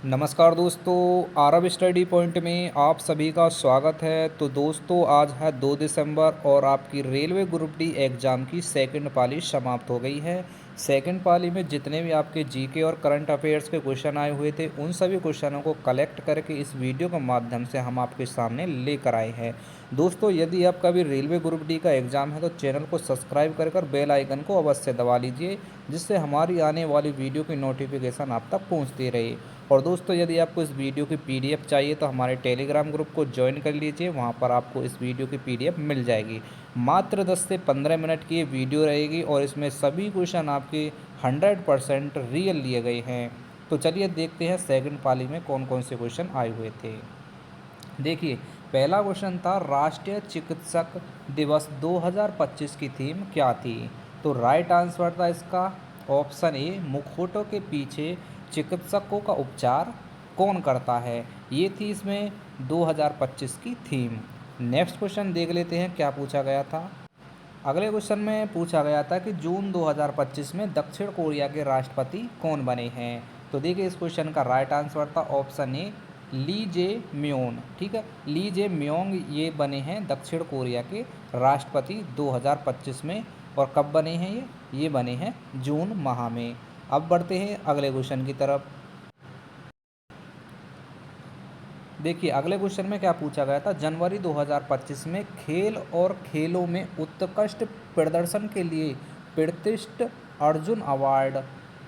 नमस्कार दोस्तों, आरब study point में आप सभी का स्वागत है। तो दोस्तों आज है 2 दिसंबर और आपकी रेलवे ग्रुप डी एग्ज़ाम की सेकंड पाली समाप्त हो गई है। सेकंड पाली में जितने भी आपके जीके और करंट अफेयर्स के क्वेश्चन आए हुए थे, उन सभी क्वेश्चनों को कलेक्ट करके इस वीडियो के माध्यम से हम आपके सामने लेकर आए हैं। दोस्तों यदि आपका भी रेलवे ग्रुप डी का एग्ज़ाम है तो चैनल को सब्सक्राइब कर बेल आइकन को अवश्य दबा लीजिए, जिससे हमारी आने वाली वीडियो की नोटिफिकेशन आप तक पहुँचती रहे। और दोस्तों यदि आपको इस वीडियो की पीडीएफ चाहिए तो हमारे टेलीग्राम ग्रुप को ज्वाइन कर लीजिए, वहाँ पर आपको इस वीडियो की पीडीएफ मिल जाएगी। मात्र 10 से 15 मिनट की ये वीडियो रहेगी और इसमें सभी क्वेश्चन आपके 100% रियल लिए गए हैं। तो चलिए देखते हैं सेकंड पाली में कौन कौन से क्वेश्चन आए हुए थे। देखिए, पहला क्वेश्चन था राष्ट्रीय चिकित्सक दिवस 2025 की थीम क्या थी। तो राइट आंसर था इसका ऑप्शन ए, मुखौटों के पीछे चिकित्सकों का उपचार कौन करता है। ये थी इसमें 2025 की थीम। नेक्स्ट क्वेश्चन देख लेते हैं क्या पूछा गया था। अगले क्वेश्चन में पूछा गया था कि जून 2025 में दक्षिण कोरिया के राष्ट्रपति कौन बने हैं। तो देखिए इस क्वेश्चन का राइट आंसर था ऑप्शन ए, ली जे म्योन। ठीक है, ली जे म्योंग ये बने हैं दक्षिण कोरिया के राष्ट्रपति 2025 में। और कब बने हैं ये बने हैं जून माह में। अब बढ़ते हैं अगले क्वेश्चन की तरफ। देखिए अगले क्वेश्चन में क्या पूछा गया था, जनवरी 2025 में खेल और खेलों में उत्कृष्ट प्रदर्शन के लिए प्रतिष्ठित अर्जुन अवार्ड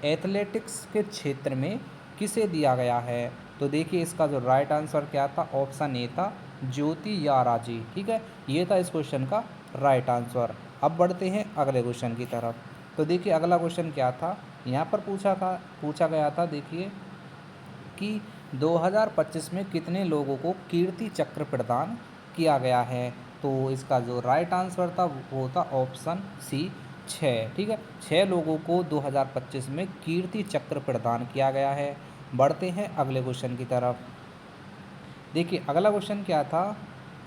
एथलेटिक्स के क्षेत्र में किसे दिया गया है। तो देखिए इसका जो राइट आंसर क्या था, ऑप्शन ए था ज्योति याराजी। ठीक है, ये था इस क्वेश्चन का राइट आंसर। अब बढ़ते हैं अगले क्वेश्चन की तरफ। तो देखिए अगला क्वेश्चन क्या था, यहाँ पर पूछा गया था देखिए कि 2025 में कितने लोगों को कीर्ति चक्र प्रदान किया गया है। तो इसका जो राइट आंसर था वो था ऑप्शन सी 6। ठीक है, 6 लोगों को 2025 में कीर्ति चक्र प्रदान किया गया है। बढ़ते हैं अगले क्वेश्चन की तरफ। देखिए अगला क्वेश्चन क्या था,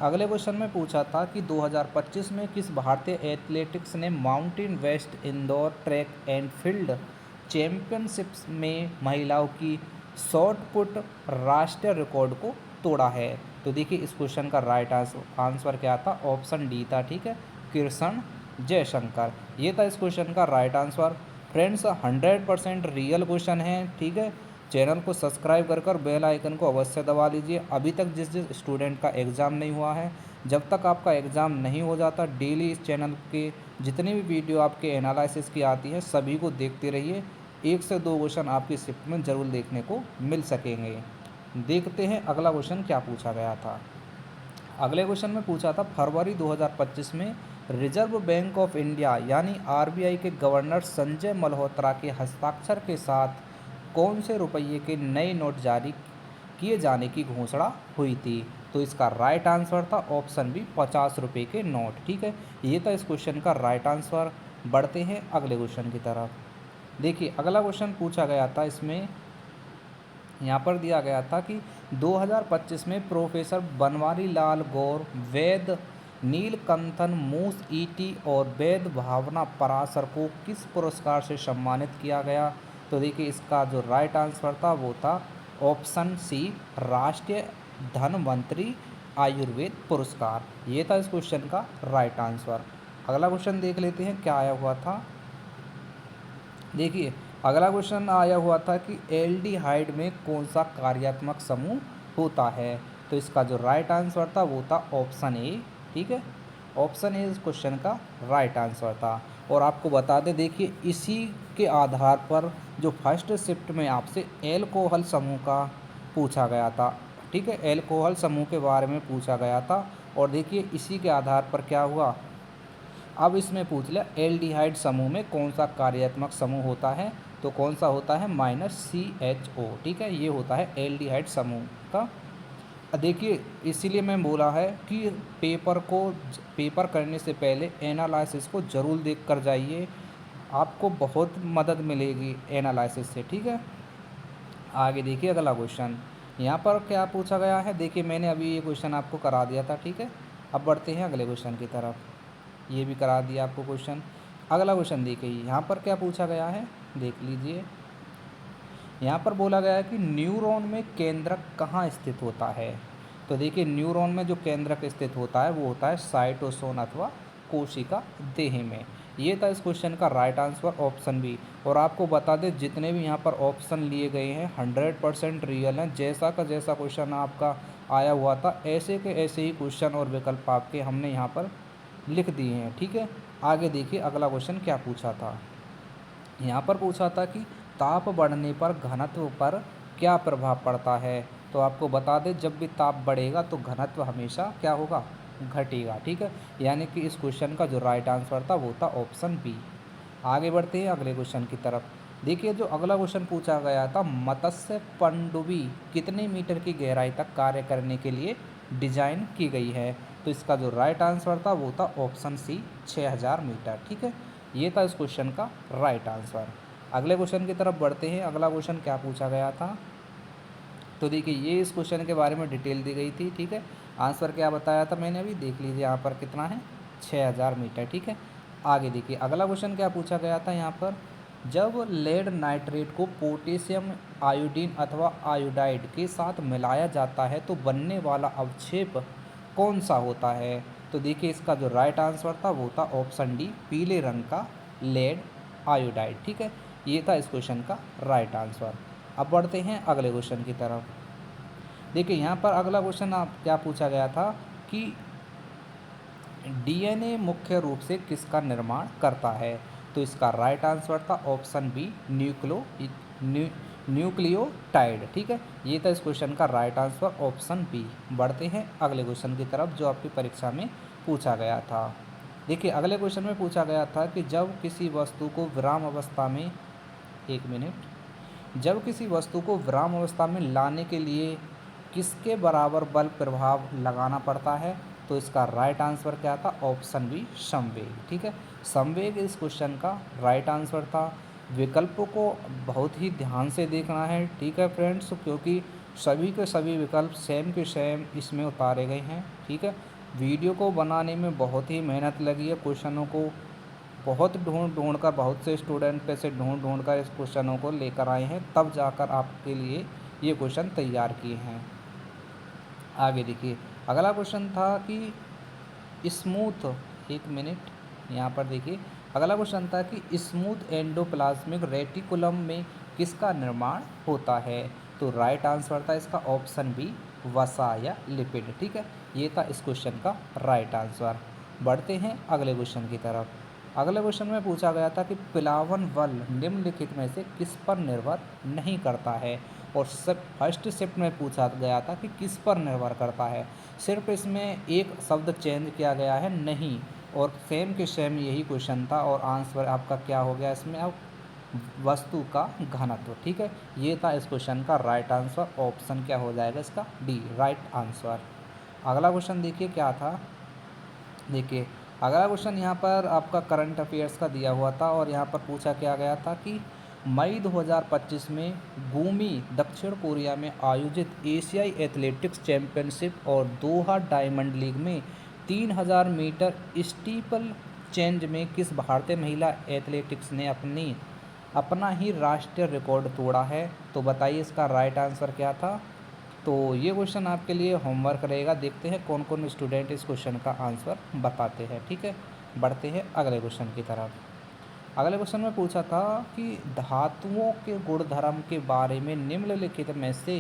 अगले क्वेश्चन में पूछा था कि 2025 में किस भारतीय एथलेटिक्स ने Mountain West Indore track and field championships में महिलाओं की शॉट पुट राष्ट्रीय रिकॉर्ड को तोड़ा है। तो देखिए इस क्वेश्चन का राइट आंसर क्या था, ऑप्शन डी था। ठीक है, किशन जयशंकर, ये था इस क्वेश्चन का right answer. Friends 100% real question है। ठीक है, चैनल को सब्सक्राइब कर बेल आइकन को अवश्य दबा लीजिए। अभी तक जिस जिस स्टूडेंट का एग्ज़ाम नहीं हुआ है, जब तक आपका एग्ज़ाम नहीं हो जाता, डेली इस चैनल के जितनी भी वीडियो आपके एनालिसिस की आती है सभी को देखते रहिए। 1 से 2 क्वेश्चन आपकी शिफ्ट में ज़रूर देखने को मिल सकेंगे। देखते हैं अगला क्वेश्चन क्या पूछा गया था। अगले क्वेश्चन में पूछा था फरवरी 2025 में रिजर्व बैंक ऑफ इंडिया यानी आरबीआई के गवर्नर संजय मल्होत्रा के हस्ताक्षर के साथ कौन से रुपये के नए नोट जारी किए जाने की घोषणा हुई थी। तो इसका राइट आंसर था ऑप्शन बी 50 रुपये के नोट। ठीक है, ये था इस क्वेश्चन का राइट आंसर। बढ़ते हैं अगले क्वेश्चन की तरफ। देखिए अगला क्वेश्चन पूछा गया था, इसमें यहाँ पर दिया गया था कि 2025 में प्रोफेसर बनवारी लाल गौर, वैद नीलकंठन मूस ईटी और वैद भावना पराशर को किस पुरस्कार से सम्मानित किया गया। तो देखिए इसका जो राइट आंसर था वो था ऑप्शन सी, राष्ट्रीय धनवंतरी आयुर्वेद पुरस्कार। ये था इस क्वेश्चन का राइट आंसर। अगला क्वेश्चन देख लेते हैं क्या आया हुआ था। देखिए अगला क्वेश्चन आया हुआ था कि एल्डिहाइड में कौन सा कार्यात्मक समूह होता है। तो इसका जो राइट आंसर था वो था ऑप्शन ए। ठीक है, ऑप्शन ए इस क्वेश्चन का राइट आंसर था। और आपको बता दें, देखिए इसी के आधार पर जो फर्स्ट शिफ्ट में आपसे एल्कोहल समूह का पूछा गया था। ठीक है, एल्कोहल समूह के बारे में पूछा गया था। और देखिए इसी के आधार पर क्या हुआ, अब इसमें पूछ लिया एल्डिहाइड समूह में कौन सा कार्यात्मक समूह होता है। तो कौन सा होता है, -CHO। ठीक है, ये होता है एल्डिहाइड समूह का। देखिए इसीलिए मैं बोला है कि पेपर करने से पहले एनालिसिस को ज़रूर देख कर जाइए, आपको बहुत मदद मिलेगी एनालिसिस से। ठीक है, आगे देखिए अगला क्वेश्चन यहाँ पर क्या पूछा गया है। देखिए मैंने अभी ये क्वेश्चन आपको करा दिया था। ठीक है, अब बढ़ते हैं अगले क्वेश्चन की तरफ। ये भी करा दिया आपको क्वेश्चन। अगला क्वेश्चन देखिए यहाँ पर क्या पूछा गया है, देख लीजिए। यहाँ पर बोला गया है कि न्यूरॉन में केंद्रक कहाँ स्थित होता है। तो देखिए न्यूरॉन में जो केंद्रक स्थित होता है वो होता है साइटोसोन अथवा कोशिका देह में। ये था इस क्वेश्चन का राइट आंसर ऑप्शन बी। और आपको बता दें जितने भी यहाँ पर ऑप्शन लिए गए हैं 100% रियल हैं। जैसा का जैसा क्वेश्चन आपका आया हुआ था ऐसे के ऐसे ही क्वेश्चन और विकल्प आपके हमने यहाँ पर लिख दिए हैं। ठीक है, आगे देखिए अगला क्वेश्चन क्या पूछा था। यहाँ पर पूछा था कि ताप बढ़ने पर घनत्व पर क्या प्रभाव पड़ता है। तो आपको बता दें जब भी ताप बढ़ेगा तो घनत्व हमेशा क्या होगा, घटेगा। ठीक है, यानी कि इस क्वेश्चन का जो राइट आंसर था वो था ऑप्शन बी। आगे बढ़ते हैं अगले क्वेश्चन की तरफ। देखिए जो अगला क्वेश्चन पूछा गया था, मत्स्य पनडुब्बी कितने मीटर की गहराई तक कार्य करने के लिए डिजाइन की गई है। तो इसका जो राइट आंसर था वो था ऑप्शन सी 6000 मीटर। ठीक है, ये था इस क्वेश्चन का राइट आंसर। अगले क्वेश्चन की तरफ बढ़ते हैं। अगला क्वेश्चन क्या पूछा गया था। तो देखिए ये इस क्वेश्चन के बारे में डिटेल दी गई थी। ठीक है, आंसर क्या बताया था मैंने अभी देख लीजिए यहाँ पर कितना है 6000 मीटर। ठीक है, आगे देखिए अगला क्वेश्चन क्या पूछा गया था यहाँ पर। जब लेड नाइट्रेट को पोटेशियम आयोडीन अथवा आयोडाइड के साथ मिलाया जाता है तो बनने वाला अवक्षेप कौन सा होता है। तो देखिए इसका जो राइट आंसर था वो था ऑप्शन डी पीले रंग का लेड आयोडाइड। ठीक है, ये था इस क्वेश्चन का राइट आंसर। अब बढ़ते हैं अगले क्वेश्चन की तरफ। देखिए यहाँ पर अगला क्वेश्चन आप क्या पूछा गया था कि डीएनए मुख्य रूप से किसका निर्माण करता है। तो इसका राइट आंसर था ऑप्शन बी न्यूक्लियोटाइड। ठीक है, ये था इस क्वेश्चन का राइट आंसर ऑप्शन बी। बढ़ते हैं अगले क्वेश्चन की तरफ जो आपकी परीक्षा में पूछा गया था। देखिए अगले क्वेश्चन में पूछा गया था कि जब किसी वस्तु को विराम अवस्था में, एक मिनट, जब किसी वस्तु को विराम अवस्था में लाने के लिए किसके बराबर बल प्रभाव लगाना पड़ता है। तो इसका राइट आंसर क्या था, ऑप्शन बी संवेग। ठीक है, संवेग इस क्वेश्चन का राइट आंसर था। विकल्पों को बहुत ही ध्यान से देखना है। ठीक है फ्रेंड्स, क्योंकि सभी के सभी विकल्प सेम के सेम इसमें उतारे गए हैं। ठीक है, वीडियो को बनाने में बहुत ही मेहनत लगी है। क्वेश्चनों को बहुत ढूंढ कर, बहुत से स्टूडेंट पे से ढूंढ कर इस क्वेश्चनों को लेकर आए हैं, तब जाकर आपके लिए ये क्वेश्चन तैयार किए हैं। आगे देखिए अगला क्वेश्चन था कि स्मूथ, एक मिनट, यहाँ पर देखिए अगला क्वेश्चन था कि स्मूथ एंडोप्लाज्मिक रेटिकुलम में किसका निर्माण होता है। तो राइट आंसर था इसका ऑप्शन बी वसा या लिपिड। ठीक है, ये था इस क्वेश्चन का राइट आंसर। बढ़ते हैं अगले क्वेश्चन की तरफ। अगले क्वेश्चन में पूछा गया था कि प्लावन बल निम्नलिखित में से किस पर निर्भर नहीं करता है। और सब फर्स्ट शिफ्ट में पूछा गया था कि किस पर निर्भर करता है। सिर्फ इसमें एक शब्द चेंज किया गया है नहीं, और सेम के सेम यही क्वेश्चन था और आंसर आपका क्या हो गया इसमें अब वस्तु का घनत्व। ठीक है, ये था इस क्वेश्चन का राइट आंसर। ऑप्शन क्या हो जाएगा इसका, डी राइट आंसर। अगला क्वेश्चन देखिए क्या था। देखिए अगला क्वेश्चन यहाँ पर आपका करंट अफेयर्स का दिया हुआ था और यहाँ पर पूछा क्या गया था कि मई 2025 में गुमी दक्षिण कोरिया में आयोजित एशियाई एथलेटिक्स चैंपियनशिप और दोहा डायमंड लीग में 3000 मीटर स्टीपल चेंज में किस भारतीय महिला एथलेटिक्स ने अपना ही राष्ट्रीय रिकॉर्ड तोड़ा है। तो बताइए इसका राइट आंसर क्या था। तो ये क्वेश्चन आपके लिए होमवर्क रहेगा। देखते हैं कौन कौन स्टूडेंट इस क्वेश्चन का आंसर बताते हैं। ठीक है, बढ़ते हैं अगले क्वेश्चन की तरफ। अगले क्वेश्चन में पूछा था कि धातुओं के गुणधर्म के बारे में निम्नलिखित में से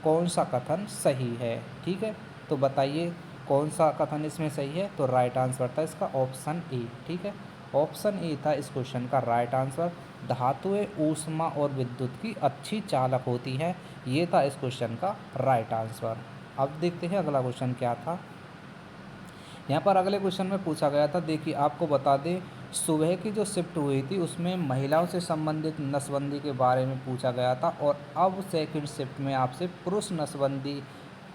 कौन सा कथन सही है। ठीक है, तो बताइए कौन सा कथन इसमें सही है। तो राइट आंसर था इसका ऑप्शन ए। ठीक है, ऑप्शन ए था इस क्वेश्चन का राइट आंसर। धातुएं ऊष्मा और विद्युत की अच्छी चालक होती हैं। ये था इस क्वेश्चन का राइट आंसर। अब देखते हैं अगला क्वेश्चन क्या था। यहाँ पर अगले क्वेश्चन में पूछा गया था, देखिए आपको बता दें सुबह की जो शिफ्ट हुई थी उसमें महिलाओं से संबंधित नसबंदी के बारे में पूछा गया था और अब सेकंड शिफ्ट में आपसे पुरुष नसबंदी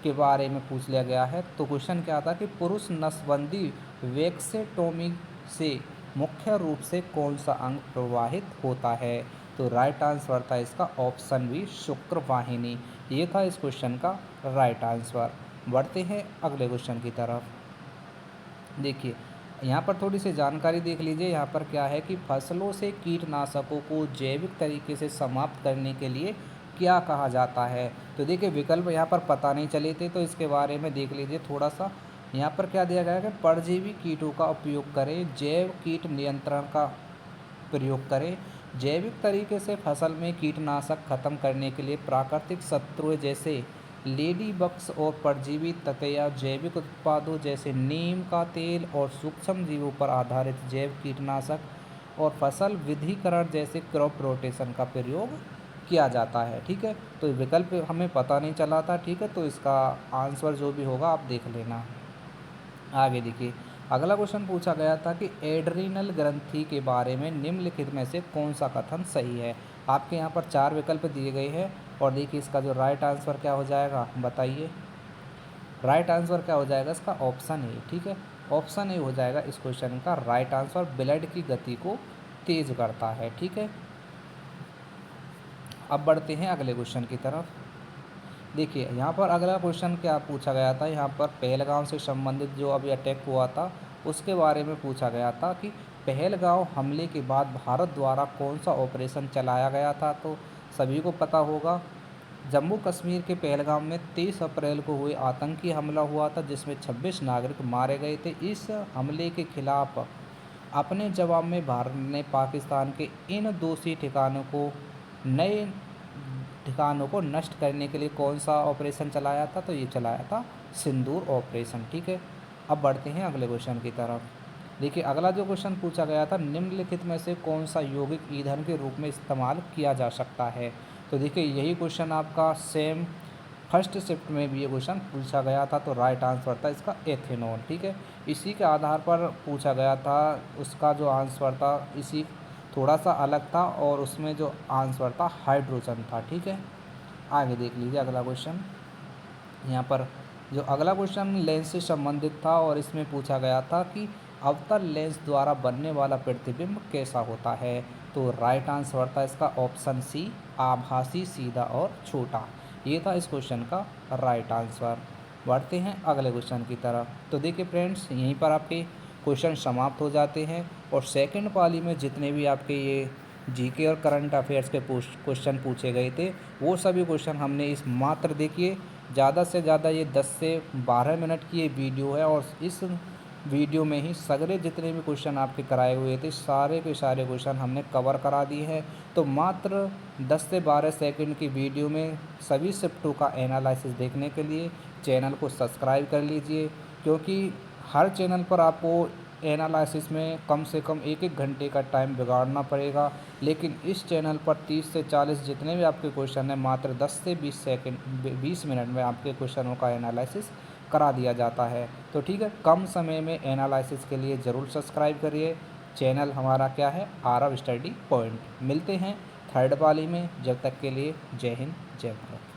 के बारे में पूछ लिया गया है। तो क्वेश्चन क्या था कि पुरुष नसबंदी वैक्सेटोमी से मुख्य रूप से कौन सा अंग प्रवाहित होता है। तो राइट आंसर था इसका ऑप्शन बी शुक्रवाहिनी। ये था इस क्वेश्चन का राइट आंसर। बढ़ते हैं अगले क्वेश्चन की तरफ। देखिए यहाँ पर थोड़ी सी जानकारी देख लीजिए। यहाँ पर क्या है कि फसलों से कीटनाशकों को जैविक तरीके से समाप्त करने के लिए क्या कहा जाता है। तो देखिए विकल्प यहाँ पर पता नहीं चले थे, तो इसके बारे में देख लीजिए थोड़ा सा। यहाँ पर क्या दिया गया है कि परजीवी कीटों का उपयोग करें, जैव कीट नियंत्रण का प्रयोग करें, जैविक तरीके से फसल में कीटनाशक खत्म करने के लिए प्राकृतिक शत्रुओं जैसे लेडी बग्स और परजीवी तत्व या जैविक उत्पादों जैसे नीम का तेल और सूक्ष्म जीवों पर आधारित जैव कीटनाशक और फसल विधिकरण जैसे क्रॉप रोटेशन का प्रयोग किया जाता है। ठीक है, तो विकल्प हमें पता नहीं चला था। ठीक है, तो इसका आंसर जो भी होगा आप देख लेना। आगे देखिए, अगला क्वेश्चन पूछा गया था कि एड्रीनल ग्रंथि के बारे में निम्नलिखित में से कौन सा कथन सही है। आपके यहाँ पर 4 विकल्प दिए गए हैं और देखिए इसका जो राइट आंसर क्या हो जाएगा बताइए। राइट आंसर क्या हो जाएगा इसका, ऑप्शन ए। ठीक है, ऑप्शन ए हो जाएगा इस क्वेश्चन का राइट आंसर, ब्लड की गति को तेज करता है। ठीक है, अब बढ़ते हैं अगले क्वेश्चन की तरफ। देखिए यहाँ पर अगला क्वेश्चन क्या पूछा गया था, यहाँ पर पहलगाम से संबंधित जो अभी अटैक हुआ था उसके बारे में पूछा गया था कि पहलगाम हमले के बाद भारत द्वारा कौन सा ऑपरेशन चलाया गया था। तो सभी को पता होगा, जम्मू कश्मीर के पहलगाम में 23 अप्रैल को हुए आतंकी हमला हुआ था जिसमें 26 नागरिक मारे गए थे। इस हमले के खिलाफ अपने जवाब में भारत ने पाकिस्तान के इन दोषी ठिकानों को नष्ट करने के लिए कौन सा ऑपरेशन चलाया था, तो ये चलाया था सिंदूर ऑपरेशन। ठीक है, अब बढ़ते हैं अगले क्वेश्चन की तरफ। देखिए अगला जो क्वेश्चन पूछा गया था, निम्नलिखित में से कौन सा यौगिक ईंधन के रूप में इस्तेमाल किया जा सकता है। तो देखिए यही क्वेश्चन आपका सेम फर्स्ट शिफ्ट में भी ये क्वेश्चन पूछा गया था, तो राइट आंसर था इसका एथेनॉल। ठीक है, इसी के आधार पर पूछा गया था, उसका जो आंसर था इसी थोड़ा सा अलग था और उसमें जो आंसर था हाइड्रोजन था। ठीक है, आगे देख लीजिए अगला क्वेश्चन। यहाँ पर जो अगला क्वेश्चन लेंस से संबंधित था और इसमें पूछा गया था कि अवतल लेंस द्वारा बनने वाला प्रतिबिंब कैसा होता है। तो राइट आंसर था इसका ऑप्शन सी, आभासी, सीधा और छोटा। ये था इस क्वेश्चन का राइट आंसर। बढ़ते हैं अगले क्वेश्चन की तरफ। तो देखिए फ्रेंड्स, यहीं पर आपके क्वेश्चन समाप्त हो जाते हैं और सेकंड पाली में जितने भी आपके ये जीके और करंट अफेयर्स के क्वेश्चन पूछे गए थे वो सभी क्वेश्चन हमने इस मात्र देखिए ज़्यादा से ज़्यादा ये 10 से 12 मिनट की ये वीडियो है और इस वीडियो में ही सगरे जितने भी क्वेश्चन आपके कराए हुए थे सारे के सारे क्वेश्चन हमने कवर करा दिए हैं। तो मात्र 10 से 12 सेकंड की वीडियो में सभी शिफ्टों का एनालिसिस देखने के लिए चैनल को सब्सक्राइब कर लीजिए, क्योंकि हर चैनल पर आपको एनालिसिस में कम से कम 1-1 घंटे का टाइम बिगाड़ना पड़ेगा, लेकिन इस चैनल पर 30 से 40 जितने भी आपके क्वेश्चन हैं मात्र 10 से 20 मिनट में आपके क्वेश्चनों का एनालिसिस करा दिया जाता है। तो ठीक है, कम समय में एनालिसिस के लिए ज़रूर सब्सक्राइब करिए। चैनल हमारा क्या है, आरव स्टडी पॉइंट। मिलते हैं थर्ड पाली में, जब तक के लिए जय हिंद जय भारत।